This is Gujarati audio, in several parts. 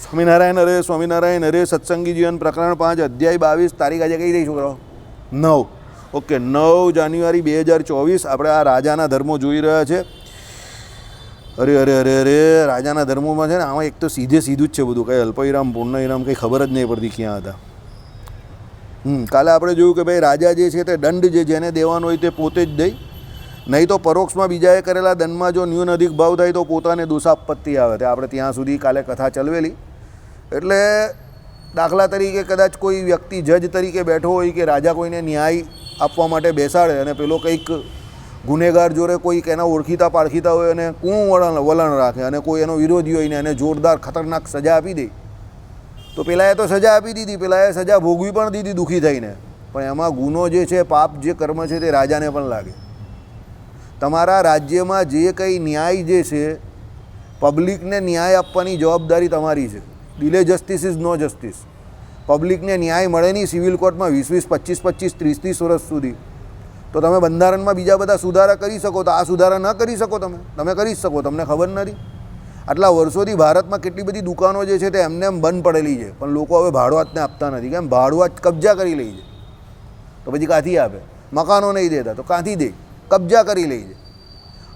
સ્વામિનારાયણ હરે સ્વામિનારાયણ હરે સત્સંગી જીવન પ્રકરણ 5 અધ્યાય 22 તારીખ આજે કઈ રહી છોકરાઓ 9 ઓકે 9 જાન્યુઆરી 2024 આપણે આ રાજાના ધર્મો જોઈ રહ્યા છે. અરે અરે અરે અરે રાજાના ધર્મોમાં છે ને આમાં એક તો સીધે સીધું જ છે બધું, કંઈ અલ્પવિરામ પૂર્ણવિરામ કંઈ ખબર જ નહીં પડતી ક્યાં હતા. કાલે આપણે જોયું કે ભાઈ રાજા જે છે તે દંડ જેને દેવાનો હોય તે પોતે જ દે, નહીં તો પરોક્ષમાં બીજાએ કરેલા દંડમાં જો ન્યૂન અધિક ભાવ થાય તો પોતાને દોષાપત્તિ આવે. તે આપણે ત્યાં સુધી કાલે કથા ચલવેલી. એટલે દાખલા તરીકે કદાચ કોઈ વ્યક્તિ જજ તરીકે બેઠો હોય કે રાજા કોઈને ન્યાય આપવા માટે બેસાડે અને પેલો કંઈક ગુનેગાર જોડે કોઈક એના ઓળખીતા પાળખીતા હોય અને કૂણું વલણ રાખે અને કોઈ એનો વિરોધી હોય ને એને જોરદાર ખતરનાક સજા આપી દે, તો પેલાએ તો સજા આપી દીધી, પેલાએ સજા ભોગવી પણ દીધી દુઃખી થઈને, પણ એમાં ગુનો જે છે, પાપ જે કર્મ છે તે રાજાને પણ લાગે. તમારા રાજ્યમાં જે કંઈ ન્યાય જે છે, પબ્લિકને ન્યાય આપવાની જવાબદારી તમારી છે. Delay justice is no justice. પબ્લિકને ન્યાય મળે નહીં સિવિલ કોર્ટમાં 20-20, 25-25, 30-30 વર્ષ સુધી, તો તમે બંધારણમાં બીજા બધા સુધારા કરી શકો, તો આ સુધારા ન કરી શકો. તમે કરી શકો, તમને ખબર નથી. આટલા વર્ષોથી ભારતમાં કેટલી બધી દુકાનો જે છે તે એમને એમ બંધ પડેલી છે, પણ લોકો હવે ભાડુઆતને આપતા નથી. કેમ? ભાડુઆત કબજા કરી લે છે, તો પછી ક્યાંથી આપે? મકાનો નહીં દેતા તો ક્યાંથી દે? કબજા કરી લે છે,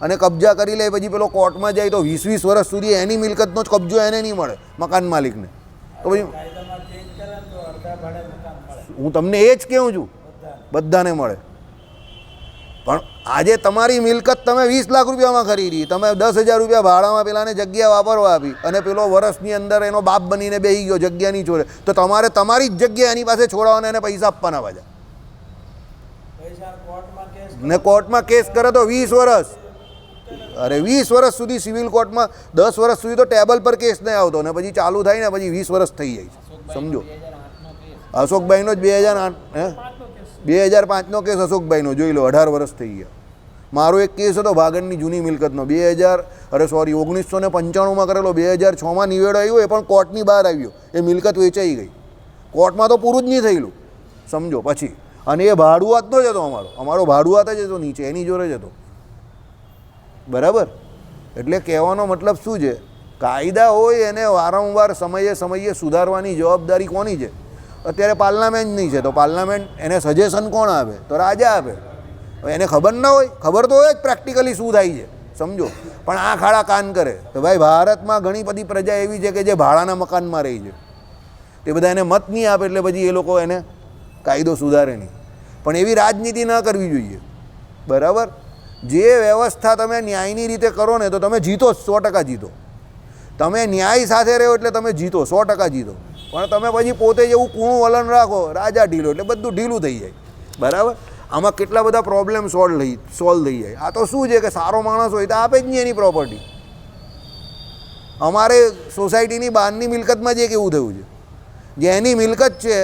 અને કબજા કરી લે પછી પેલો કોર્ટમાં જાય તો 20-20 વર્ષ સુધી એની મિલકતનો જ કબજો એને નહીં મળે, મકાન માલિકને. તો પછી હું તમને એ જ કહું છું, બધાને મળે. પણ આજે તમારી મિલકત તમે 20 લાખ રૂપિયામાં ખરીદી, તમે 10,000 રૂપિયા ભાડામાં પેલાને જગ્યા વાપરવા આપી, અને પેલો વર્ષની અંદર એનો બાપ બનીને બેસી ગયો જગ્યાની છોડે, તો તમારે તમારી જ જગ્યા એની પાસે છોડાવવાને એને પૈસા આપવાના પાછા. ને કોર્ટમાં કેસ કરે તો 20 વર્ષ, અરે 20 વર્ષ સુધી સિવિલ કોર્ટમાં, 10 વર્ષ સુધી તો ટેબલ પર કેસ નહીં આવતો, ને પછી ચાલુ થાય ને પછી 20 વર્ષ થઈ જાય. સમજો, અશોકભાઈનો જ 2005નો કેસ અશોકભાઈનો જોઈ લો, 18 વર્ષ થઈ ગયા. મારો એક કેસ હતો ભાગણની જૂની મિલકતનો 1995માં કરેલો, 2006માં નિવેડો આવ્યો, એ પણ કોર્ટની બહાર આવ્યો, એ મિલકત વેચાઈ ગઈ. કોર્ટમાં તો પૂરું જ નહીં થયેલું, સમજો. પછી અને એ ભાડુઆતનો જ હતો, અમારો ભાડુઆત જ હતો, નીચે એની જોડે જ હતો. બરાબર? એટલે કહેવાનો મતલબ શું છે? કાયદા હોય એને વારંવાર સમયે સમયે સુધારવાની જવાબદારી કોની છે? અત્યારે પાર્લામેન્ટની છે, તો પાર્લામેન્ટ એને સજેશન કોણ આપે? તો રાજા આપે. એને ખબર ના હોય? ખબર તો હોય જ પ્રેક્ટિકલી શું થાય છે, સમજો. પણ આ ખાડા કાન કરે. તો ભાઈ ભારતમાં ઘણી બધી પ્રજા એવી છે કે જે ભાડાના મકાનમાં રહી છે, તે બધા એને મત નહીં આપે, એટલે પછી એ લોકો એને કાયદો સુધારે નહીં. પણ એવી રાજનીતિ ન કરવી જોઈએ. બરાબર? જે વ્યવસ્થા તમે ન્યાયની રીતે કરો ને તો તમે જીતો, 100% જીતો. તમે ન્યાય સાથે રહો એટલે તમે જીતો, 100% જીતો. પણ તમે પછી પોતે જેવું કૂણું વલણ રાખો, રાજા ઢીલો, એટલે બધું ઢીલું થઈ જાય. બરાબર? આમાં કેટલા બધા પ્રોબ્લેમ સોલ્વ થઈ જાય. આ તો શું છે કે સારો માણસ હોય તો આપે જ નહીં એની પ્રોપર્ટી. અમારે સોસાયટીની બહારની મિલકતમાં જે કેવું થયું છે, જેની મિલકત છે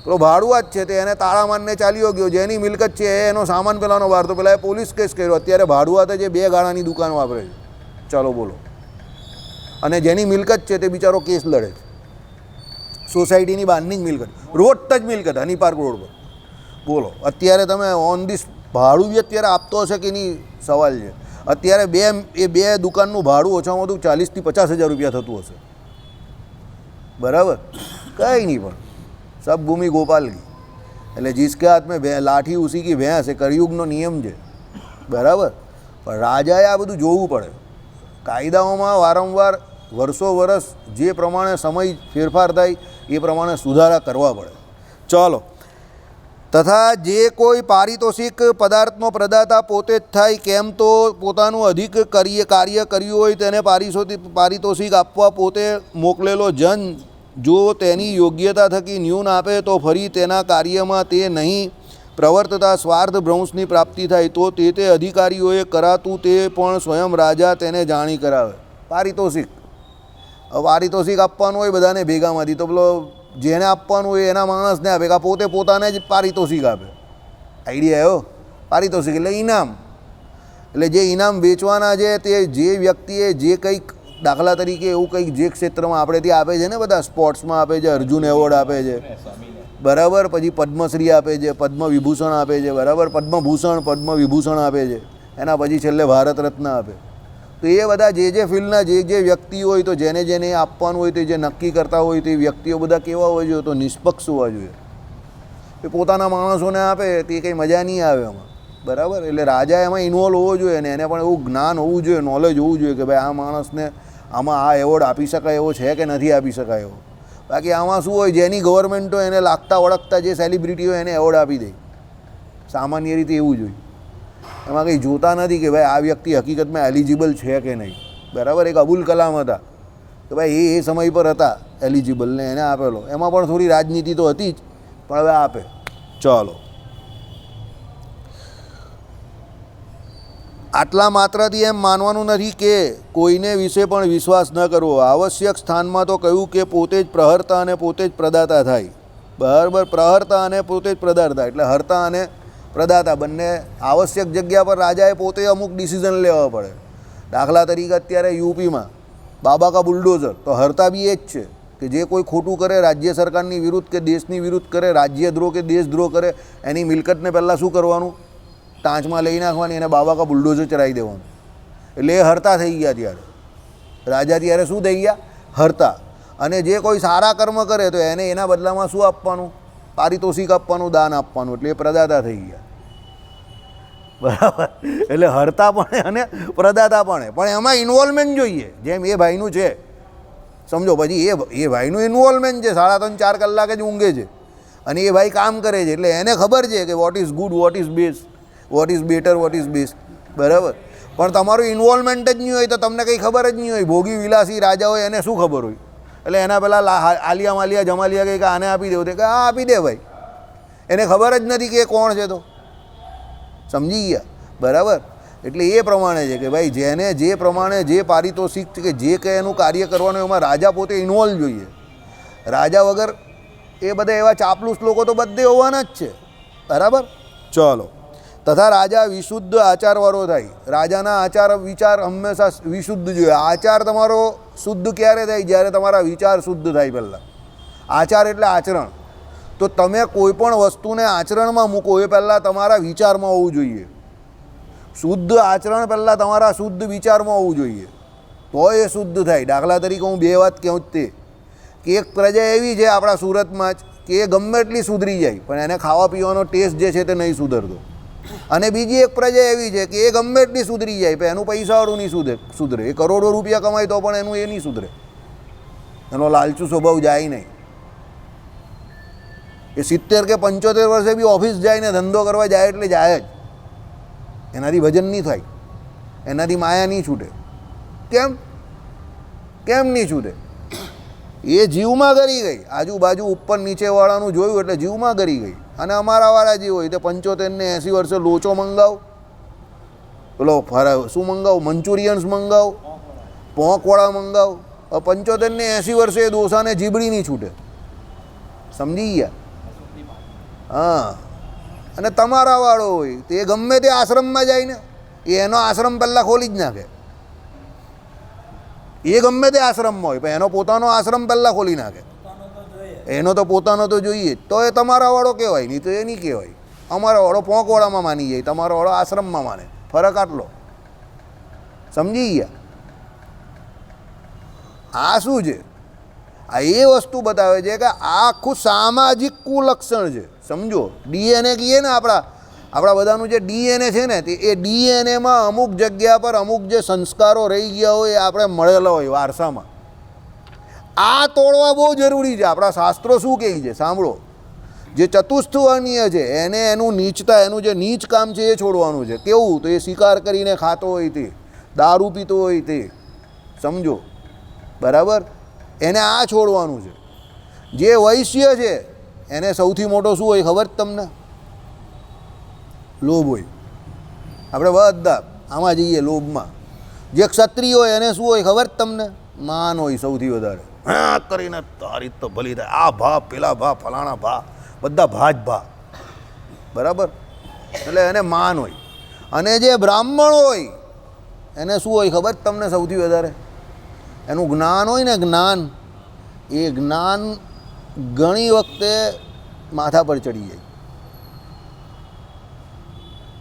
પેલો ભાડુઆત છે તે એને તાળા મારને ચાલ્યો ગયો, જેની મિલકત છે એનો સામાન પેલાનો બહાર, તો પેલા પોલીસ કેસ કર્યો. અત્યારે ભાડુઆતે જે 2 ગાળાની દુકાન વાપરે છે, ચાલો બોલો. અને જેની મિલકત છે તે બિચારો કેસ લડે છે. સોસાયટીની બહારની જ મિલકત, રોડ ટચ મિલકત, હની પાર્ક રોડ પર. બોલો, અત્યારે તમે ઓન ધીસ ભાડું બી અત્યારે આપતો હશે કે નહીં સવાલ છે. અત્યારે બે દુકાનનું ભાડું ઓછામાં ઓછું 40,000 થી 50,000 રૂપિયા થતું હશે. બરાબર? કંઈ નહીં, પણ સબ ભૂમિ ગોપાલ કી. એટલે જીસકે હાથ મેં લાઠી ઉસી કી ભેંસ, એ કળિયુગનો નિયમ છે. બરાબર? પણ રાજાએ આ બધું જોવું પડે. કાયદાઓમાં વારંવાર વર્ષો વર્ષ જે પ્રમાણે સમય ફેરફાર થાય એ પ્રમાણે સુધારા કરવા પડે. ચાલો. તથા જે કોઈ પારિતોષિક પદાર્થનો પ્રદાતા પોતે જ થાય, કેમ તો પોતાનું અધિક કાર્ય કર્યું હોય તેને પારિતોષિક આપવા પોતે મોકલેલો જન જો તેની યોગ્યતા થકી ન્યૂન આપે તો ફરી તેના કાર્યમાં તે નહીં પ્રવર્તતા સ્વાર્થ ભ્રંશની પ્રાપ્તિ થાય, તો તે અધિકારીઓએ કરાતું તે પણ સ્વયં રાજા તેને જાણી કરાવે. પારિતોષિક આપવાનું હોય બધાને ભેગામાંથી, તો પેલો જેને આપવાનું હોય એના માણસને આપે, કાં પોતે પોતાને જ પારિતોષિક આપે. આઈડિયા આવ્યો? પારિતોષિક એટલે ઇનામ. એટલે જે ઇનામ વેચવાના છે તે જે વ્યક્તિએ જે કંઈક, દાખલા તરીકે એવું કંઈક જે ક્ષેત્રમાં આપણે ત્યાં આપે છે ને, બધા સ્પોર્ટ્સમાં આપે છે, અર્જુન એવોર્ડ આપે છે, બરાબર, પછી પદ્મશ્રી આપે છે, પદ્મ વિભૂષણ આપે છે, બરાબર, પદ્મભૂષણ પદ્મવિભૂષણ આપે છે, એના પછી છેલ્લે ભારત રત્ન આપે. તો એ બધા જે ફિલ્ડના જે વ્યક્તિ હોય, તો જેને જેને આપવાનું હોય, તો જે નક્કી કરતા હોય તે વ્યક્તિઓ બધા કેવા હોવા જોઈએ? તો નિષ્પક્ષ હોવા જોઈએ. એ પોતાના માણસોને આપે તે કંઈ મજા નહીં આવે એમાં, બરાબર. એટલે રાજા એમાં ઇન્વોલ્વ હોવો જોઈએ ને એને પણ એવું જ્ઞાન હોવું જોઈએ, નોલેજ હોવું જોઈએ કે ભાઈ આ માણસને આમાં આ એવોર્ડ આપી શકાય એવો છે કે નથી આપી શકાય એવો. બાકી આમાં શું હોય, જેની ગવર્મેન્ટ હોય એને લાગતા ઓળખતા જે સેલિબ્રિટી હોય એને એવોર્ડ આપી દે, સામાન્ય રીતે એવું જોઈએ. એમાં કંઈ જોતા નથી કે ભાઈ આ વ્યક્તિ હકીકતમાં એલિજિબલ છે કે નહીં, બરાબર. એક અબુલ કલામ હતા કે ભાઈ એ સમય પર હતા એલિજિબલ ને એને આપેલો. એમાં પણ થોડી રાજનીતિ તો હતી જ, પણ હવે આપે. ચાલો, આટલા માત્રથી એમ માનવાનું નથી કે કોઈને વિશે પણ વિશ્વાસ ન કરવો. આવશ્યક સ્થાનમાં તો કહ્યું કે પોતે જ પ્રહર્તા અને પોતે જ પ્રદાતા થાય, બરાબર. પ્રહર્તા અને પોતે જ પ્રદાતા, એટલે હર્તા અને પ્રદાતા બંને. આવશ્યક જગ્યા પર રાજાએ પોતે અમુક ડિસિઝન લેવા પડે. દાખલા તરીકે અત્યારે યુપીમાં બાબા કા બુલડોઝર, તો હર્તા બી એ જ છે કે જે કોઈ ખોટું કરે, રાજ્ય સરકારની વિરુદ્ધ કે દેશની વિરુદ્ધ કરે, રાજ્યદ્રોહ કે દેશદ્રોહ કરે, એની મિલકતને પહેલાં શું કરવાનું? ટાંચમાં લઈ નાખવાની અને બાબા કા બુલડોઝર ચલાવી દેવાનું. એટલે એ હર્તા થઈ ગયા. ત્યારે રાજા ત્યારે શું થઈ ગયા? હર્તા. અને જે કોઈ સારા કર્મ કરે તો એને એના બદલામાં શું આપવાનું? પારિતોષિક આપવાનું, દાન આપવાનું. એટલે એ પ્રદાતા થઈ ગયા, બરાબર. એટલે હર્તા પણ અને પ્રદાતા પણ એમાં ઇન્વોલ્વમેન્ટ જોઈએ, જેમ એ ભાઈનું છે, સમજો. પછી એ ભાઈનું ઇન્વોલ્વમેન્ટ છે, 3.5-4 કલાક જ ઊંઘે છે અને એ ભાઈ કામ કરે છે. એટલે એને ખબર છે કે what is good, what is best, what is better, what is best, બરાબર. પણ તમારું ઇન્વોલ્વમેન્ટ જ નહીં હોય તો તમને કંઈ ખબર જ નહીં હોય. ભોગી વિલાસી રાજા હોય એને શું ખબર હોય? એટલે એના પહેલાં આલિયા માલિયા જમાલિયા કંઈ કે આને આપી દેવું, તે કે આ આપી દે ભાઈ. એને ખબર જ નથી કે એ કોણ છે. તો સમજી ગયા, બરાબર. એટલે એ પ્રમાણે છે કે ભાઈ જેને જે પ્રમાણે જે પારિતોષિક છે કે જે કંઈ એનું કાર્ય કરવાનું, એમાં રાજા પોતે ઇન્વોલ્વ જોઈએ. રાજા વગર એ બધા એવા ચાપલુસ લોકો તો બધે હોવાના જ છે, બરાબર. ચલો, તથા રાજા વિશુદ્ધ આચારવાળો થાય. રાજાના આચાર વિચાર હંમેશા વિશુદ્ધ જોઈએ. આચાર તમારો શુદ્ધ ક્યારે થાય? જ્યારે તમારા વિચાર શુદ્ધ થાય પહેલાં. આચાર એટલે આચરણ. તો તમે કોઈ પણ વસ્તુને આચરણમાં મૂકો એ પહેલાં તમારા વિચારમાં હોવું જોઈએ. શુદ્ધ આચરણ પહેલાં તમારા શુદ્ધ વિચારમાં હોવું જોઈએ, તો એ શુદ્ધ થાય. દાખલા તરીકે હું 2 વાત કહું જ તે કે એક પ્રજા એવી છે આપણા સુરતમાં જ કે એ ગમે એટલી સુધરી જાય પણ એને ખાવા પીવાનો ટેસ્ટ જે છે તે નહીં સુધરતો. અને બીજી એક પ્રજા એવી છે કે એ ગમે એટલી સુધરી જાય પણ એનું પૈસાવાળું નહીં સુધરે. એ કરોડો રૂપિયા કમાય તો પણ એનું એ નહીં સુધરે, એનો લાલચુ સ્વભાવ જાય નહીં. એ 70 કે 75 વર્ષે બી ઓફિસ જાય ને ધંધો કરવા જાય એટલે જાય જ. એનાથી ભજન નહીં થાય, એનાથી માયા નહીં છૂટે. કેમ નહીં છૂટે? એ જીવમાં ગરી ગઈ. આજુબાજુ ઉપર નીચેવાળાનું જોયું એટલે જીવમાં ગરી ગઈ. અને અમારાવાળા જે હોય તે 75 ને 80 વર્ષે લોચો મંગાવ, પેલો શું મંગાવ, મંચુરિયન્સ મંગાવ, પોંકવાળા મંગાવ. 75 ને 80 વર્ષે એ ડોસાને જીબડી નહીં છૂટે. સમજી ગયા? હા. અને તમારા વાળો હોય તે ગમે તે આશ્રમમાં જાય ને એનો આશ્રમ પહેલાં ખોલી જ નાખે. એ ગમે તે આશ્રમમાં હોય પણ એનો પોતાનો આશ્રમ પહેલાં ખોલી નાખે. એનો તો પોતાનો તો જોઈએ જ. તો એ તમારા વાળો કહેવાય, નહીં તો એ નહીં કહેવાય. અમારા વાળો પોંકવાળામાં માની જાય, તમારો વાળો આશ્રમમાં માને. ફરક આટલો. સમજી ગયા? આ શું છે? આ એ વસ્તુ બતાવે છે કે આ આખું સામાજિક કુલક્ષણ છે. સમજો, ડીએનએ કહીએ ને આપણા બધાનું જે ડીએનએ છે ને તે એ ડીએનએમાં અમુક જગ્યા પર અમુક જે સંસ્કારો રહી ગયા હોય એ આપણે મળેલા હોય વારસામાં. આ તોડવા બહુ જરૂરી છે. આપણા શાસ્ત્રો શું કહે છે સાંભળો. જે ચતુષ્થ વર્ણીય છે એને એનું નીચતા, એનું જે નીચ કામ છે એ છોડવાનું છે. કેવું? તો એ શિકાર કરીને ખાતો હોય તે, દારૂ પીતો હોય તે, સમજો, બરાબર. એને આ છોડવાનું છે. જે વૈશ્ય છે એને સૌથી મોટો શું હોય ખબર જ તમને? લોભ હોય. આપણે બધા આમાં જઈએ લોભમાં. જે ક્ષત્રિય હોય એને શું હોય ખબર જ તમને? માન હોય સૌથી વધારે. હા કરીને તારી તો ભલી થાય, આ ભા, પેલા ભા, ફલાણા ભા, બધા ભા જ ભા, બરાબર. એટલે એને માન હોય. અને જે બ્રાહ્મણ હોય એને શું હોય ખબર જ તમને સૌથી વધારે? એનું જ્ઞાન હોય ને, જ્ઞાન. એ જ્ઞાન ઘણી વખતે માથા પર ચડી જાય.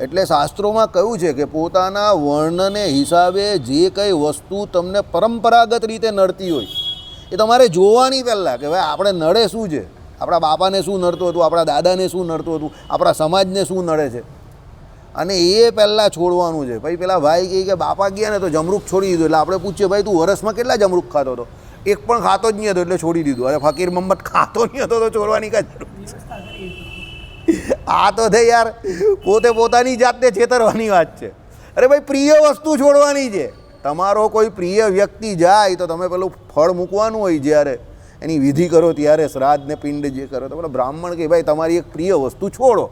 એટલે શાસ્ત્રોમાં કહ્યું છે કે પોતાના વર્ણને હિસાબે જે કંઈ વસ્તુ તમને પરંપરાગત રીતે નડતી હોય એ તમારે જોવાની પહેલાં કે ભાઈ આપણે નડે શું છે, આપણા બાપાને શું નડતું હતું, આપણા દાદાને શું નડતું હતું, આપણા સમાજને શું નડે છે, અને એ પહેલાં છોડવાનું છે. ભાઈ પેલા ભાઈ કહે કે બાપા ગયા ને તો જમરૂખ છોડી દીધું. એટલે આપણે પૂછીએ ભાઈ તું વરસમાં કેટલા જમરૂખ ખાતો હતો? એક પણ ખાતો જ નહીં હતો એટલે છોડી દીધું. અરે ફકીર મોહમ્મદ ખાતો નહીં હતો તો છોડવાની કાંઈ જરૂર છે? આ તો થઈ યાર પોતે પોતાની જાતને છેતરવાની વાત છે. અરે ભાઈ પ્રિય વસ્તુ છોડવાની છે. તમારો કોઈ પ્રિય વ્યક્તિ જાય તો તમે પેલું ફળ મૂકવાનું હોય, જ્યારે એની વિધિ કરો ત્યારે શ્રાદ્ધ ને પિંડ જે કરો તો પેલો બ્રાહ્મણ કે ભાઈ તમારી એક પ્રિય વસ્તુ છોડો.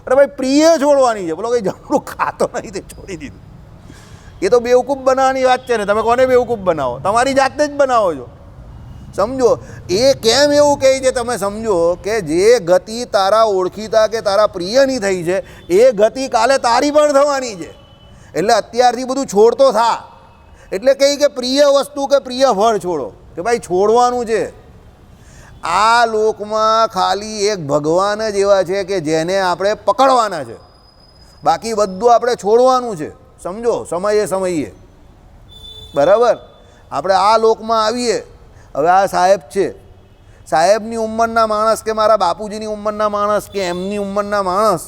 અરે ભાઈ પ્રિય છોડવાની છે. બોલો કંઈ જમરૂખ ખાતો નહીં તે છોડી દીધું. એ તો બેવકૂફ બનાવવાની વાત છે ને. તમે કોને બેવકૂફ બનાવો? તમારી જાતને જ બનાવો છો. સમજો એ કેમ એવું કહે છે? તમે સમજો કે જે ગતિ તારા ઓળખીતા કે તારા પ્રિયની થઈ છે એ ગતિ કાલે તારી પણ થવાની છે. એટલે અત્યારથી બધું છોડતો થા. એટલે કહી કે પ્રિય વસ્તુ કે પ્રિય ફળ છોડો, કે ભાઈ છોડવાનું છે. આ લોકમાં ખાલી એક ભગવાન જ એવા છે કે જેને આપણે પકડવાના છે, બાકી બધું આપણે છોડવાનું છે. સમજો સમયે સમયે. બરાબર? આપણે આ લોકમાં આવીએ. હવે આ સાહેબ છે, સાહેબની ઉંમરના માણસ કે મારા બાપુજીની ઉંમરના માણસ કે એમની ઉંમરના માણસ,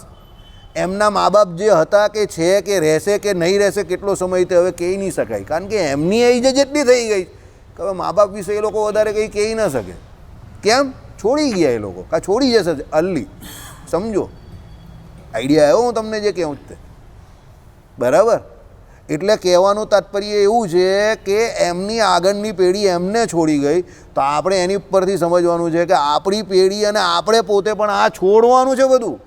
એમના મા બાપ જે હતા કે છે કે રહેશે કે નહીં રહેશે કેટલો સમય તે હવે કહી નહીં શકાય. કારણ કે એમની એજ જેટલી થઈ ગઈ કે હવે મા બાપ વિશે એ લોકો વધારે કંઈ કહી ન શકે. કેમ? છોડી ગયા એ લોકો, કાં છોડી જશે અલ્લી. સમજો આઈડિયા આવ્યો હું તમને જે કહું તે? બરાબર? એટલે કહેવાનું તાત્પર્ય એવું છે કે એમની આગળની પેઢી એમને છોડી ગઈ તો આપણે એની પરથી સમજવાનું છે કે આપણી પેઢી અને આપણે પોતે પણ આ છોડવાનું છે બધું.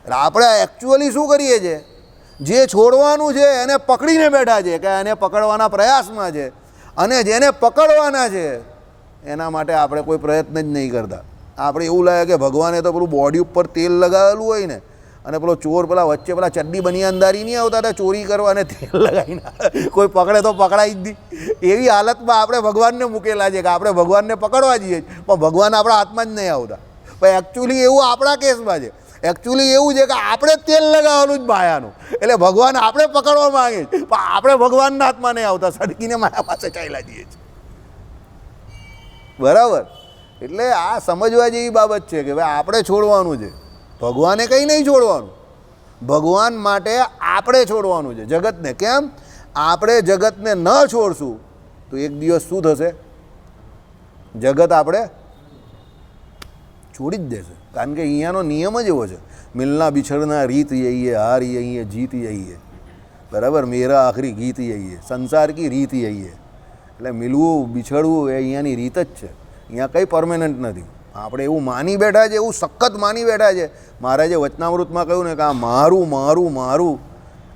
આપણે એકચ્યુઅલી શું કરીએ છીએ? જે છોડવાનું છે એને પકડીને બેઠા છે કે એને પકડવાના પ્રયાસમાં છે, અને જેને પકડવાના છે એના માટે આપણે કોઈ પ્રયત્ન જ નહીં કરતા. આપણે એવું લાગે કે ભગવાને તો પેલું બોડી ઉપર તેલ લગાવેલું હોય ને, અને પેલો ચોર પેલા વચ્ચે પેલા ચડ્ડી બની અંદારી નહીં આવતા હતા ચોરી કરવા અને તેલ લગાવીને કોઈ પકડે તો પકડાઈ જ દી. એવી હાલતમાં આપણે ભગવાનને મૂકેલા છે કે આપણે ભગવાનને પકડવા જઈએ પણ ભગવાન આપણા હાથમાં જ નહીં આવતા. પણ એકચ્યુઅલી એવું આપણા કેસમાં છે. એકચ્યુઅલી એવું છે કે આપણે તેલ લગાવવાનું જ માયાનું. એટલે ભગવાન આપણે પકડવા માંગે છે પણ આપણે ભગવાનના હાથમાં નહીં આવતા, સડકીને માયા પાસે ચાલ્યા જઈએ છીએ. બરાબર? એટલે આ સમજવા જેવી બાબત છે કે ભાઈ આપણે છોડવાનું છે, ભગવાને કંઈ નહીં છોડવાનું. ભગવાન માટે આપણે છોડવાનું છે જગતને. કેમ? આપણે જગતને ન છોડશું તો એક દિવસ શું થશે? જગત આપણે છોડી જ દેશે. કારણ કે અહીંયાનો નિયમ જ એવો છે, મિલના બિછડના રીત યही है, हार यही है, जीत यही है. બરાબર? મેરા આખરી ગીત यही है, સંસાર કી રીત यही है. એટલે મિલવું બિછડવું એ અહીંયાની રીત જ છે. અહીંયા કંઈ પરમેનન્ટ નથી. આપણે એવું માની બેઠા છે, એવું સખત માની બેઠા છે. મહારાજે વચનામૃતમાં કહ્યું ને કે આ મારું મારું મારું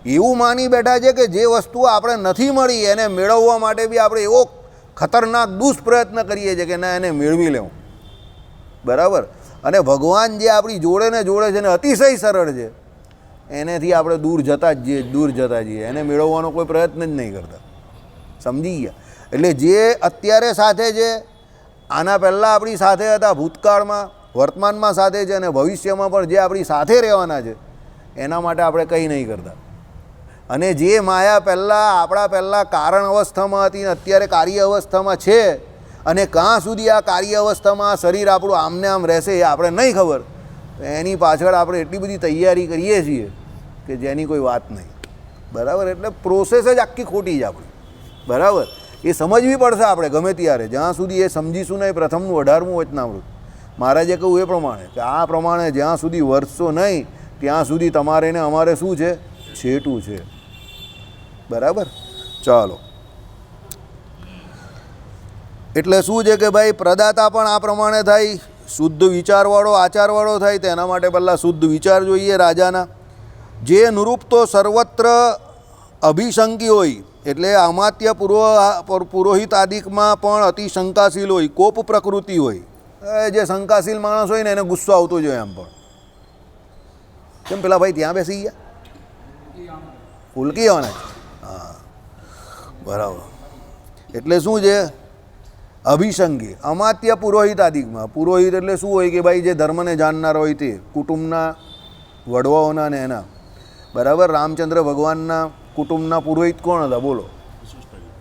એવું માની બેઠા છે કે જે વસ્તુ આપણે નથી મળી એને મેળવવા માટે બી આપણે એવો ખતરનાક દુષ્પ્રયત્ન કરીએ છીએ કે ના એને મેળવી લેવું. બરાબર? અને ભગવાન જે આપણી જોડે ને જોડે છે ને અતિશય સરળ છે, એનેથી આપણે દૂર જતા જ જઈએ, દૂર જતા જઈએ. એને મેળવવાનો કોઈ પ્રયત્ન જ નહીં કરતા. સમજી ગયા? એટલે જે અત્યારે સાથે છે, આના પહેલાં આપણી સાથે હતા, ભૂતકાળમાં વર્તમાનમાં સાથે છે, અને ભવિષ્યમાં પણ જે આપણી સાથે રહેવાના છે એના માટે આપણે કંઈ નહીં કરતા. અને જે માયા આપણા પહેલાં કારણ અવસ્થામાં હતી ને અત્યારે કાર્ય અવસ્થામાં છે, અને ક્યાં સુધી આ કાર્ય અવસ્થામાં શરીર આપણું આમને આમ રહેશે એ આપણે નહીં ખબર. એની પાછળ આપણે એટલી બધી તૈયારી કરીએ છીએ કે જેની કોઈ વાત નહીં. બરાબર? એટલે પ્રોસેસ જ આખી ખોટી છે આપણી. બરાબર? એ સમજવી પડશે આપણે ગમે ત્યારે. જ્યાં સુધી એ સમજીશું નહીં, પ્રથમનું 18મું વચનામૃત મહારાજે કહ્યું એ પ્રમાણે કે આ પ્રમાણે જ્યાં સુધી વર્તશો નહીં ત્યાં સુધી તમારે ને અમારે શું છે? છેટું છે. બરાબર? ચાલો. એટલે શું છે કે ભાઈ પ્રદાતા પણ આ પ્રમાણે થાય, શુદ્ધ વિચારવાળો આચારવાળો થાય. તેના માટે પહેલાં શુદ્ધ વિચાર જોઈએ રાજાના. જે નૃપ તો સર્વત્ર અભિશંકી હોય, એટલે અમાત્ય પુરોહિત આદિકમાં પણ અતિ શંકાશીલ હોય, કોપ પ્રકૃતિ હોય. જે શંકાશીલ માણસ હોય ને એને ગુસ્સો આવતો જ હોય. એમ પણ કેમ પેલા ભાઈ ત્યાં બેસી ગયા? ફૂલકી આવવાના છે. હા, બરાબર. એટલે શું છે? અભિશંકી. અમાત્ય પુરોહિત આદિકમાં પુરોહિત એટલે શું હોય કે ભાઈ જે ધર્મને જાણનાર હોય તે કુટુંબના વડવાઓના ને એના બરાબર. રામચંદ્ર ભગવાનના કુટુંબના પુરોહિત કોણ હતા બોલો?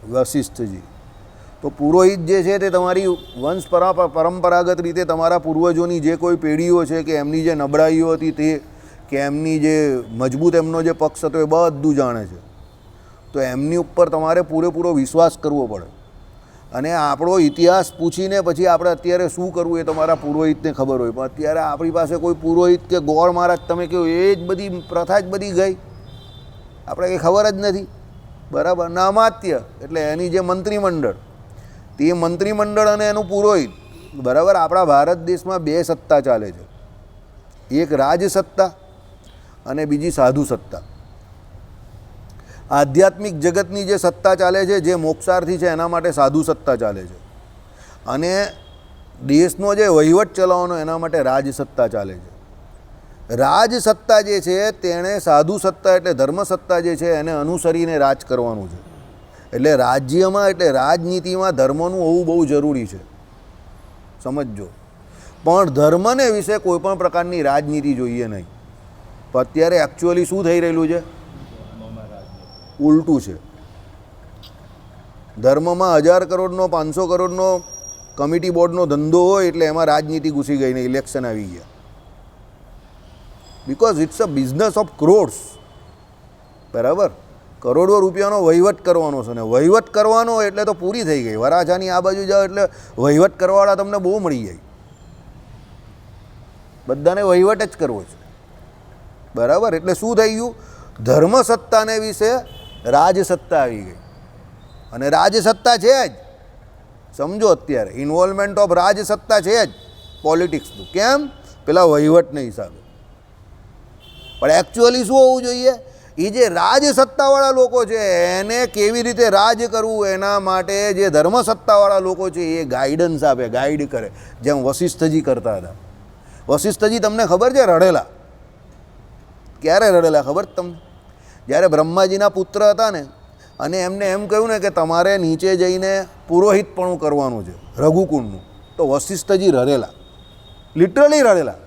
વશિષ્ઠજી. તો પુરોહિત જે છે તે તમારી વંશ પરંપરાગત રીતે તમારા પૂર્વજોની જે કોઈ પેઢીઓ છે કે એમની જે નબળાઈઓ હતી તે કે એમની જે મજબૂત એમનો જે પક્ષ હતો એ બધું જાણે છે. તો એમની ઉપર તમારે પૂરેપૂરો વિશ્વાસ કરવો પડે. અને આપણો ઇતિહાસ પૂછીને પછી આપણે અત્યારે શું કરવું એ તમારા પુરોહિતને ખબર હોય. પણ અત્યારે આપણી પાસે કોઈ પુરોહિત કે ગોળ મહારાજ તમે કહો એ જ બધી પ્રથા જ બધી ગઈ, આપણે કંઈ ખબર જ નથી. બરાબર. નામાત્ય એટલે એની જે મંત્રીમંડળ, તે મંત્રીમંડળ અને એનું પુરોહિત. બરાબર. આપણા ભારત દેશમાં બે સત્તા ચાલે છે, એક રાજસત્તા અને બીજી સાધુ સત્તા. આધ્યાત્મિક જગતની જે સત્તા ચાલે છે, જે મોક્ષાર્થી છે, એના માટે સાધુ સત્તા ચાલે છે. અને દેશનો જે વહીવટ ચલાવવાનો એના માટે રાજસત્તા ચાલે છે. રાજસત્તા જે છે તેણે સાધુ સત્તા એટલે ધર્મસત્તા જે છે એને અનુસરીને રાજ કરવાનું છે. એટલે રાજ્યમાં એટલે રાજનીતિમાં ધર્મનું હોવું બહુ જરૂરી છે, સમજજો. પણ ધર્મને વિશે કોઈપણ પ્રકારની રાજનીતિ જોઈએ નહીં. પણ અત્યારે એકચ્યુઅલી શું થઈ રહેલું છે? ઉલટું છે. ધર્મમાં 1000 કરોડનો 500 કરોડનો કમિટી બોર્ડનો ધંધો હોય એટલે એમાં રાજનીતિ ઘૂસી ગઈ ને ઇલેક્શન આવી ગયા. Because it's a business of crores. બરાબર. કરોડો રૂપિયાનો વહીવટ કરવાનો છે ને વહીવટ કરવાનો એટલે તો પૂરી થઈ ગઈ. વરાછાની આ બાજુ જાઓ એટલે વહીવટ કરવાવાળા તમને બહુ મળી જાય. બધાને વહીવટ જ કરવો છે. બરાબર. એટલે શું થઈ ગયું? ધર્મસત્તાને વિશે રાજસત્તા આવી ગઈ. અને રાજસત્તા છે જ, સમજો. અત્યારે ઇન્વોલ્વમેન્ટ ઓફ રાજસત્તા છે જ પોલિટિક્સનું. કેમ? પેલા વહીવટના હિસાબે. પણ એકચ્યુઅલી શું હોવું જોઈએ? એ જે રાજસત્તાવાળા લોકો છે એને કેવી રીતે રાજ કરવું એના માટે જે ધર્મસત્તાવાળા લોકો છે એ ગાઈડન્સ આપે, ગાઈડ કરે, જેમ વશિષ્ઠજી કરતા હતા. વશિષ્ઠજી તમને ખબર છે રડેલા? ક્યારે રડેલા ખબર તમને? જ્યારે બ્રહ્માજીના પુત્ર હતા ને અને એમને એમ કહ્યું ને કે તમારે નીચે જઈને પુરોહિતપણું કરવાનું છે રઘુકુળનું, તો વશિષ્ઠજી રડેલા, લિટરલી રડેલા.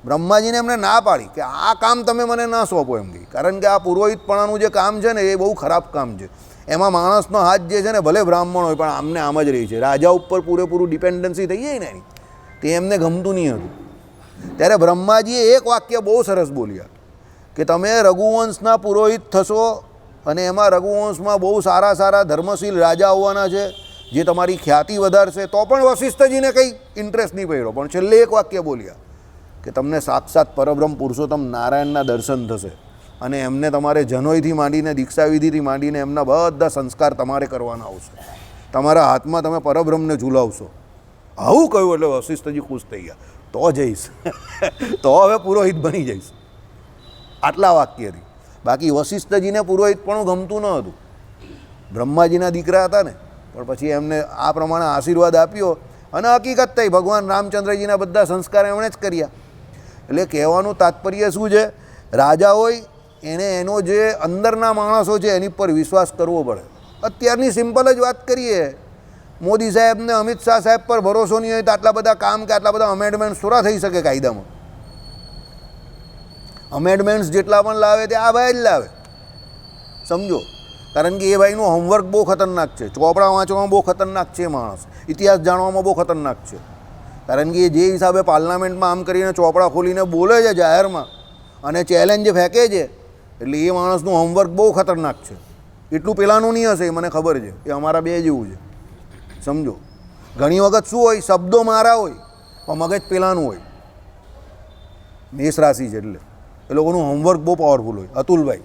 બ્રહ્માજીને એમને ના પાડી કે આ કામ તમે મને ના સોંપો એમ કહી. કારણ કે આ પુરોહિતપણાનું જે કામ છે ને એ બહુ ખરાબ કામ છે. એમાં માણસનો હાથ જે છે ને ભલે બ્રાહ્મણ હોય પણ આમને આમ જ રહી છે. રાજા ઉપર પૂરેપૂરું ડિપેન્ડન્સી થઈ જાય ને એની, તે એમને ગમતું નહીં હતું. ત્યારે બ્રહ્માજીએ એક વાક્ય બહુ સરસ બોલ્યા કે તમે રઘુવંશના પુરોહિત થશો અને એમાં રઘુવંશમાં બહુ સારા સારા ધર્મશીલ રાજા હોવાના છે જે તમારી ખ્યાતિ વધારશે. તો પણ વશિષ્ઠજીને કંઈ ઇન્ટરેસ્ટ નહીં પડ્યો. પણ છેલ્લે એક વાક્ય બોલ્યા કે તમને સાક્ષાત પરબ્રહ્મ પુરુષોત્તમ નારાયણના દર્શન થશે અને એમને તમારે જનોઈથી માંડીને દીક્ષાવિધિથી માંડીને એમના બધા સંસ્કાર તમારે કરવાના આવશે. તમારા હાથમાં તમે પરબ્રહ્મને ઝૂલાવશો. આવું કહ્યું એટલે વશિષ્ઠજી ખુશ થઈ ગયા. તો જઈશ, તો હવે પુરોહિત બની જઈશ. આટલા વાક્યથી. બાકી વશિષ્ઠજીને પુરોહિતપણું ગમતું ન હતું. બ્રહ્માજીના દીકરા હતા ને, પણ પછી એમને આ પ્રમાણે આશીર્વાદ આપ્યો અને હકીકત થઈ ભગવાન રામચંદ્રજીના બધા સંસ્કાર એમણે જ કર્યા. એટલે કહેવાનું તાત્પર્ય શું છે? રાજા હોય એને એનો જે અંદરના માણસો છે એની પર વિશ્વાસ કરવો પડે. અત્યારની સિમ્પલ જ વાત કરીએ, મોદી સાહેબને અમિત શાહ સાહેબ પર ભરોસો નહીં હોય તો આટલા બધા કામ કે આટલા બધા અમેન્ડમેન્ટ્સ થોડા થઈ શકે કાયદામાં. અમેન્ડમેન્ટ્સ જેટલા પણ લાવે તે આ ભાઈ જ લાવે, સમજો. કારણ કે એ ભાઈનું હોમવર્ક બહુ ખતરનાક છે. ચોપડા વાંચવામાં બહુ ખતરનાક છે માણસ, ઇતિહાસ જાણવામાં બહુ ખતરનાક છે. કારણ કે એ જે હિસાબે પાર્લામેન્ટમાં આમ કરીને ચોપડા ખોલીને બોલે છે જાહેરમાં અને ચેલેન્જ ફેંકે છે, એટલે એ માણસનું હોમવર્ક બહુ ખતરનાક છે. એટલું પેલાનું નહીં હશે, એ મને ખબર છે. એ અમારા બે જેવું છે, સમજો. ઘણી વખત શું હોય, શબ્દો મારા હોય પણ મગજ પેલાનું હોય. મેષ રાશિ છે એટલે એ લોકોનું હોમવર્ક બહુ પાવરફુલ હોય. અતુલભાઈ,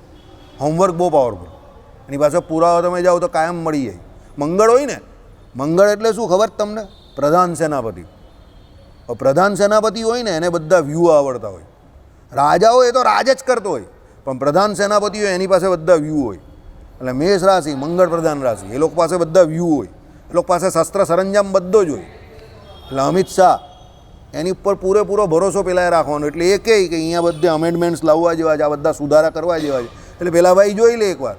હોમવર્ક બહુ પાવરફુલ. એની પાસે પુરાવા તમે જાઓ તો કાયમ મળી જાય. મંગળ હોય ને, મંગળ એટલે શું ખબર તમને? પ્રધાન સેનાપતિ. પ્રધાન સેનાપતિ હોય ને એને બધા વ્યૂ આવડતા હોય. રાજા હોય એ તો રાજ જ કરતો હોય, પણ પ્રધાન સેનાપતિ હોય એની પાસે બધા વ્યૂ હોય. એટલે મેષ રાશિ મંગળ પ્રધાન રાશિ, એ લોકો પાસે બધા વ્યૂ હોય. એ લોકો પાસે શસ્ત્ર સરંજામ બધો જ હોય. એટલે અમિત શાહ એની ઉપર પૂરેપૂરો ભરોસો પેલાએ રાખવાનો. એટલે એ કહે કે અહીંયા બધે અમેન્ડમેન્ટ્સ લાવવા જેવા છે, આ બધા સુધારા કરવા જેવા છે. એટલે પેલા ભાઈ જોઈ લે એકવાર,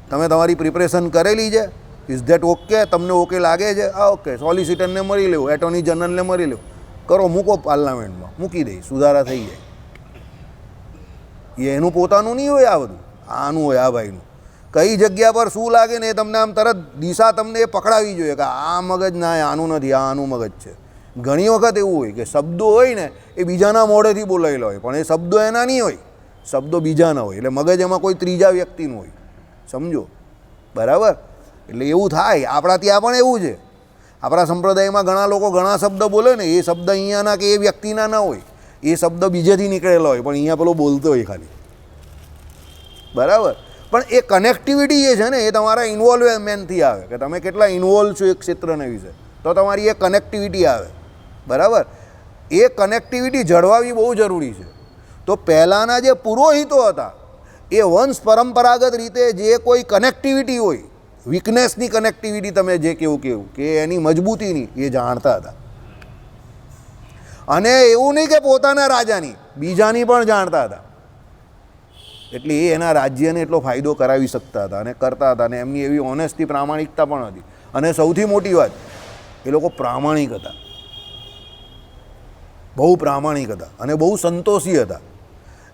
તમે તમારી પ્રિપરેશન કરેલી છે, ઇઝ ધેટ ઓકે? તમને ઓકે લાગે છે? આ ઓકે. સોલિસિટરને મળી લેવું, એટોર્ની જનરલને મળી લેવું, કરો, મૂકો પાર્લામેન્ટમાં, મૂકી દઈ, સુધારા થઈ જાય. એનું પોતાનું નહીં હોય, આ બધું આનું હોય, આ ભાઈનું. કઈ જગ્યા પર શું લાગે ને એ તમને આમ તરત દિશા તમને એ પકડાવી જોઈએ કે આ મગજ ના, આનું નથી, આ આનું મગજ છે. ઘણી વખત એવું હોય કે શબ્દો હોય ને એ બીજાના મોઢેથી બોલાયેલા હોય, પણ એ શબ્દો એના નહીં હોય, શબ્દો બીજાના હોય. એટલે મગજ એમાં કોઈ ત્રીજા વ્યક્તિનું હોય, સમજો, બરાબર? એટલે એવું થાય. આપણા ત્યાં પણ એવું છે. આપણા સંપ્રદાયમાં ઘણા લોકો ઘણા શબ્દ બોલે ને, એ શબ્દ અહીંયાના કે એ વ્યક્તિના ના હોય, એ શબ્દ બીજેથી નીકળેલો હોય, પણ અહીંયા પેલો બોલતો હોય ખાલી, બરાબર? પણ એ કનેક્ટિવિટી જે છે ને એ તમારા ઇન્વોલ્વમેન્ટથી આવે, કે તમે કેટલા ઇન્વોલ્વ છો એક ક્ષેત્રને વિશે, તો તમારી એ કનેક્ટિવિટી આવે, બરાબર? એ કનેક્ટિવિટી જળવાવી બહુ જરૂરી છે. તો પહેલાંના જે પુરોહિતો હતા એ વંશ પરંપરાગત રીતે જે કોઈ કનેક્ટિવિટી હોય, વીકનેસની કનેક્ટિવિટી તમે જે કેવું કે એની મજબૂતીની, એ જાણતા હતા. અને એવું નહીં કે પોતાના રાજાની, બીજાની પણ જાણતા હતા. એટલે એ એના રાજ્યને એટલો ફાયદો કરાવી શકતા હતા અને કરતા હતા. અને એમની એવી ઓનેસ્ટી, પ્રામાણિકતા પણ હતી. અને સૌથી મોટી વાત, એ લોકો પ્રામાણિક હતા, બહુ પ્રામાણિક હતા અને બહુ સંતોષી હતા.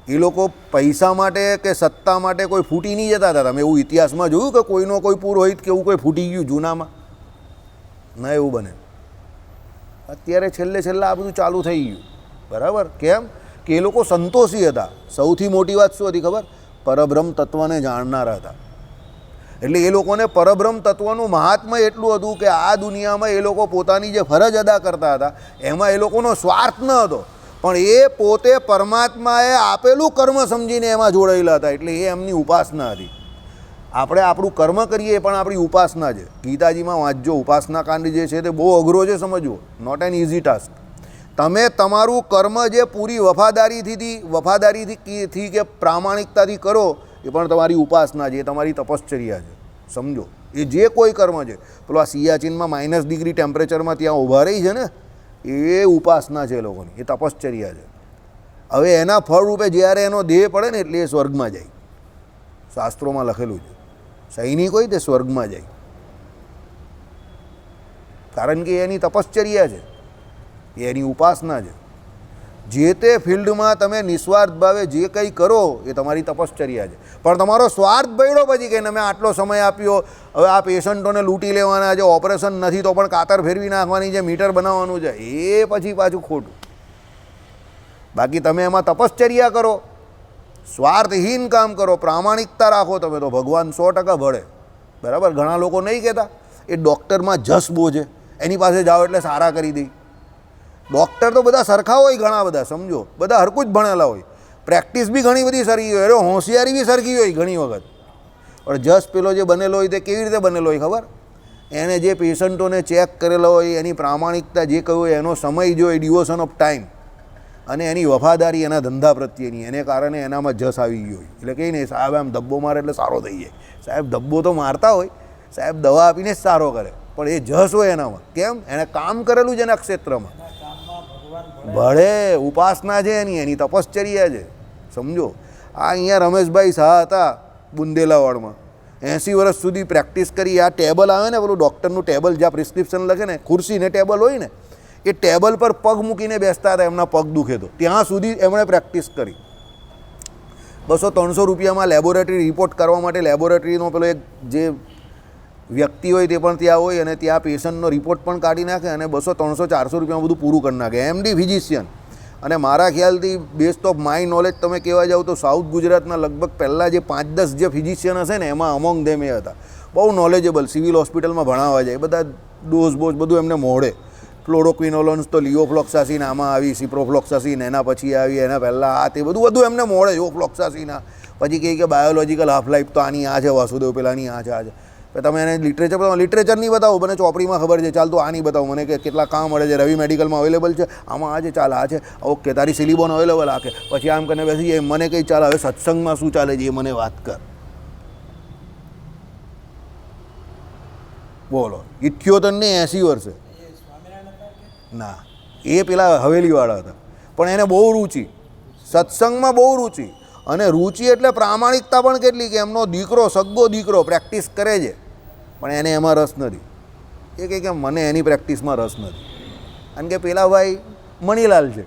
એ લોકો પૈસા માટે કે સત્તા માટે કોઈ ફૂટી નહીં જતા હતા. તમે એવું ઇતિહાસમાં જોયું કે કોઈનો કોઈ પુરોહિત કે એવું કોઈ ફૂટી ગયું જૂનામાં? ના, એવું બને. અત્યારે છેલ્લે આ બધું ચાલુ થઈ ગયું, બરાબર? કેમ કે એ લોકો સંતોષી હતા. સૌથી મોટી વાત શું હતી ખબર? પરબ્રહ્મ તત્વને જાણનારા હતા. એટલે એ લોકોને પરબ્રહ્મ તત્વનું મહાત્મ્ય એટલું હતું કે આ દુનિયામાં એ લોકો પોતાની જે ફરજ અદા કરતા હતા એમાં એ લોકોનો સ્વાર્થ ન હતો, પણ એ પોતે પરમાત્માએ આપેલું કર્મ સમજીને એમાં જોડાયેલા હતા. એટલે એ એમની ઉપાસના હતી. આપણે આપણું કર્મ કરીએ પણ આપણી ઉપાસના છે. ગીતાજીમાં વાંચજો, ઉપાસના કાંડ જે છે તે બહુ અઘરો છે સમજવો, નોટ એન ઇઝી ટાસ્ક. તમે તમારું કર્મ જે પૂરી વફાદારીથી કે પ્રામાણિકતાથી કરો એ પણ તમારી ઉપાસના છે, એ તમારી તપશ્ચર્યા છે, સમજો. એ જે કોઈ કર્મ છે, પેલો આ સિયાચીનમાં -ડિગ્રી ટેમ્પરેચરમાં ત્યાં ઊભા રહી છે ને, એ ઉપાસના છે એ લોકોની, એ તપશ્ચર્યા છે. હવે એના ફળરૂપે જ્યારે એનો દેહ પડે ને એટલે એ સ્વર્ગમાં જાય. શાસ્ત્રોમાં લખેલું છે, સૈનિક હોય તે સ્વર્ગમાં જાય, કારણ કે એની તપશ્ચર્યા છે, એની ઉપાસના છે. જે તે ફિલ્ડમાં તમે નિસ્વાર્થ ભાવે જે કંઈ કરો એ તમારી તપશ્ચર્યા છે. પણ તમારો સ્વાર્થ બળ્યો પછી કે મેં આટલો સમય આપ્યો, હવે આ પેશન્ટોને લૂંટી લેવાના છે, ઓપરેશન નથી તો પણ કાતર ફેરવી નાખવાની છે, મીટર બનાવવાનું છે, એ પછી પાછું ખોટું. બાકી તમે એમાં તપશ્ચર્યા કરો, સ્વાર્થહીન કામ કરો, પ્રામાણિકતા રાખો તમે, તો ભગવાન 100% ભળે, બરાબર? ઘણા લોકો નહીં કહેતા એ ડૉક્ટરમાં જસ બહુ છે, એની પાસે જાઓ એટલે સારા કરી દે. ડૉક્ટર તો બધા સરખા હોય, ઘણા બધા, સમજો, બધા હરકું જ ભણેલા હોય, પ્રેક્ટિસ બી ઘણી બધી સરખી હોય, અરે હોશિયારી બી સરખી હોય ઘણી વખત. પણ જસ પેલો જે બનેલો હોય તે કેવી રીતે બનેલો હોય ખબર? એને જે પેશન્ટોને ચેક કરેલો હોય, એની પ્રામાણિકતા જે કહ્યું હોય, એનો સમય જોઈએ, ડિવોશન ઓફ ટાઈમ, અને એની વફાદારી એના ધંધા પ્રત્યેની, એને કારણે એનામાં જસ આવી ગયો હોય. એટલે કંઈ નહીં, સાહેબ આમ ધબ્બો મારે એટલે સારો થઈ જાય. સાહેબ ધબ્બો તો મારતા હોય, સાહેબ દવા આપીને જ સારો કરે, પણ એ જસ હોય એનામાં. કેમ? એને કામ કરેલું છે એના ક્ષેત્રમાં, ભળે, ઉપાસના છે એની તપશ્ચર્યા છે, સમજો. આ અહીંયા રમેશભાઈ શાહ હતા બુંદેલાવાડમાં, 80 વર્ષ સુધી પ્રેક્ટિસ કરી. આ ટેબલ આવે ને, પેલું ડૉક્ટરનું ટેબલ, જ્યાં પ્રિસ્ક્રિપ્શન લખે ને, ખુરશી ને ટેબલ હોય ને, એ ટેબલ પર પગ મૂકીને બેસતા હતા, એમના પગ દુખે તો ત્યાં સુધી એમણે પ્રેક્ટિસ કરી. 200-300 રૂપિયામાં લેબોરેટરી રિપોર્ટ કરવા માટે લેબોરેટરીનો પેલો એક જે વ્યક્તિ હોય તે પણ ત્યાં હોય, અને ત્યાં પેશન્ટનો રિપોર્ટ પણ કાઢી નાખે, અને 200-300-400 રૂપિયામાં બધું પૂરું કરી નાખે. MD physician. અને મારા ખ્યાલથી બેસ્ટ ઓફ માય નોલેજ તમે કહેવા જાઓ તો સાઉથ ગુજરાતના લગભગ પહેલાં જે 5-10 જે ફિઝિશિયન હશે ને, એમાં અમોંગ ધેમ એ હતા. બહુ નોલેજેબલ, સિવિલ હોસ્પિટલમાં ભણાવવા જાય, બધા ડોઝ બોઝ બધું એમને મોડે. ક્લોરોક્વિનોલોન્સ તો લિયોફ્લોક્સાસીન આમાં આવી, સિપ્રોફ્લોક્સાસીન એના પછી આવી, એના પહેલાં આ તે બધું એમને મોડે, ઓફ્લોક્સાસીન. પછી કહે કે બાયોલોજીકલ હાફ લાઈફ તો આની આ છે, વાસુદેવ પેલાની આ છે. તમે એને લિટરેચર બતાવો, લિટરેચર નહીં બતાવો, મને ચોપડીમાં ખબર છે, ચાલ તો આ નહીં બતાવો મને, કે કેટલા કામ મળે છે, રવિ મેડિકલમાં અવેલેબલ છે, આમાં આ છે, ચાલ આ છે, ઓકે, તારી સિલિબોન અવેલેબલ આ કે, પછી આમ કરીને બેસી જાય. મને કંઈ ચાલ હવે સત્સંગમાં શું ચાલે છે એ મને વાત કર. બોલો, 78 ને 80 વર્ષે ના, એ પેલા હવેલીવાળા હતા, પણ એને બહુ રુચિ, સત્સંગમાં બહુ રુચિ. અને રુચિ એટલે પ્રામાણિકતા પણ કેટલી, કે એમનો દીકરો, સગ્ગો દીકરો પ્રેક્ટિસ કરે છે, પણ એને એમાં રસ નથી. એ કહે કે મને એની પ્રેક્ટિસમાં રસ નથી, કારણ કે પેલા ભાઈ મણીલાલ છે.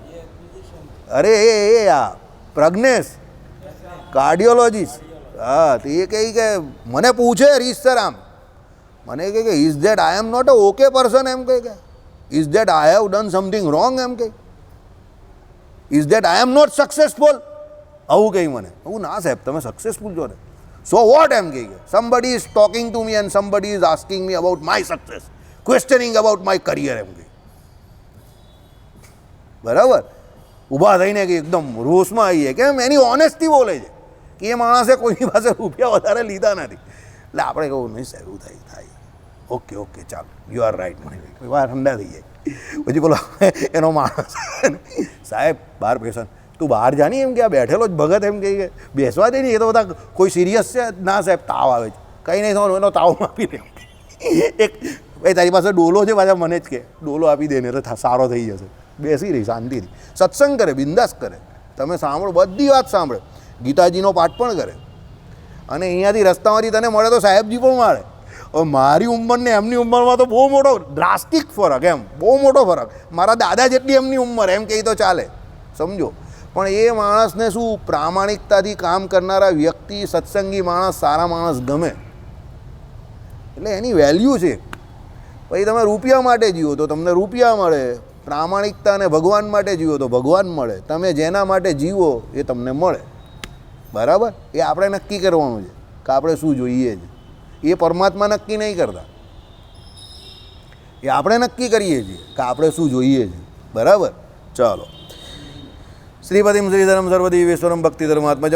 અરે એ આ પ્રજ્ઞેશ, કાર્ડિયોલોજીસ્ટ. હા, તો એ કહે કે મને પૂછે રીતસર આમ, મને કહે કે is that I am not a okay person, એમ કહે કે is that I have done something wrong, એમ કહે is that I am not successful, આવું કહી મને. હું ના સાહેબ, તમે સક્સેસફુલ છો ને, સો વોટ, એમ કહે somebody is talking to me and somebody is asking me about my success, questioning about my career, એમ કહે. બરાબર, ઊભા થઈને કે એકદમ રોષમાં આવીએ, કેમ એની ઓનેસ્ટી બોલે છે કે એ માણસે કોઈની પાસે રૂપિયા વધારે લીધા નથી. એટલે આપણે કહું નહીં સાહેબ, એવું થાય, ઓકે ઓકે ચાલો, યુ આર રાઈટ, મને વાર ઠંડા થઈ જાય. પછી બોલો એનો માણસ, સાહેબ બહાર બેસન, તું બહાર જાની, એમ કે આ બેઠેલો જ ભગત, એમ કે બેસવા દે નહીં, એ તો બધા કોઈ સિરિયસ છે? ના સાહેબ, તાવ આવે છે. કંઈ નહીં થવાનું, એનો તાવ આપી દે. એક ભાઈ તારી પાસે ડોલો છે, પાછા મને જ કે ડોલો આપી દે ને એટલે સારો થઈ જશે. બેસી રહી શાંતિથી, સત્સંગ કરે, બિંદાસ કરે, તમે સાંભળો, બધી વાત સાંભળે, ગીતાજીનો પાઠ પણ કરે. અને અહીંયાથી રસ્તામાંથી તને મળે તો સાહેબજી પણ મળે. હવે મારી ઉંમર ને એમની ઉંમરમાં તો બહુ મોટો ડ્રાસ્ટિક ફરક, એમ બહુ મોટો ફરક. મારા દાદા જેટલી એમની ઉંમર, એમ કહી તો ચાલે, સમજો. પણ એ માણસને શું, પ્રામાણિકતાથી કામ કરનારા વ્યક્તિ, સત્સંગી માણસ, સારા માણસ ગમે, એટલે એની વેલ્યુ છે. પછી તમે રૂપિયા માટે જીવો તો તમને રૂપિયા મળે, પ્રામાણિકતા અને ભગવાન માટે જીવો તો ભગવાન મળે. તમે જેના માટે જીવો એ તમને મળે. બરાબર, એ આપણે નક્કી કરવાનું છે કે આપણે શું જોઈએ છે. એ પરમાત્મા નક્કી નહીં કરતા, એ આપણે નક્કી કરીએ છીએ કે આપણે શું જોઈએ છે. બરાબર, ચાલો. શ્રીપતિમ શ્રીધરમ સર્વદેવેશ્વરમ ભક્તિધર્માત્મજમ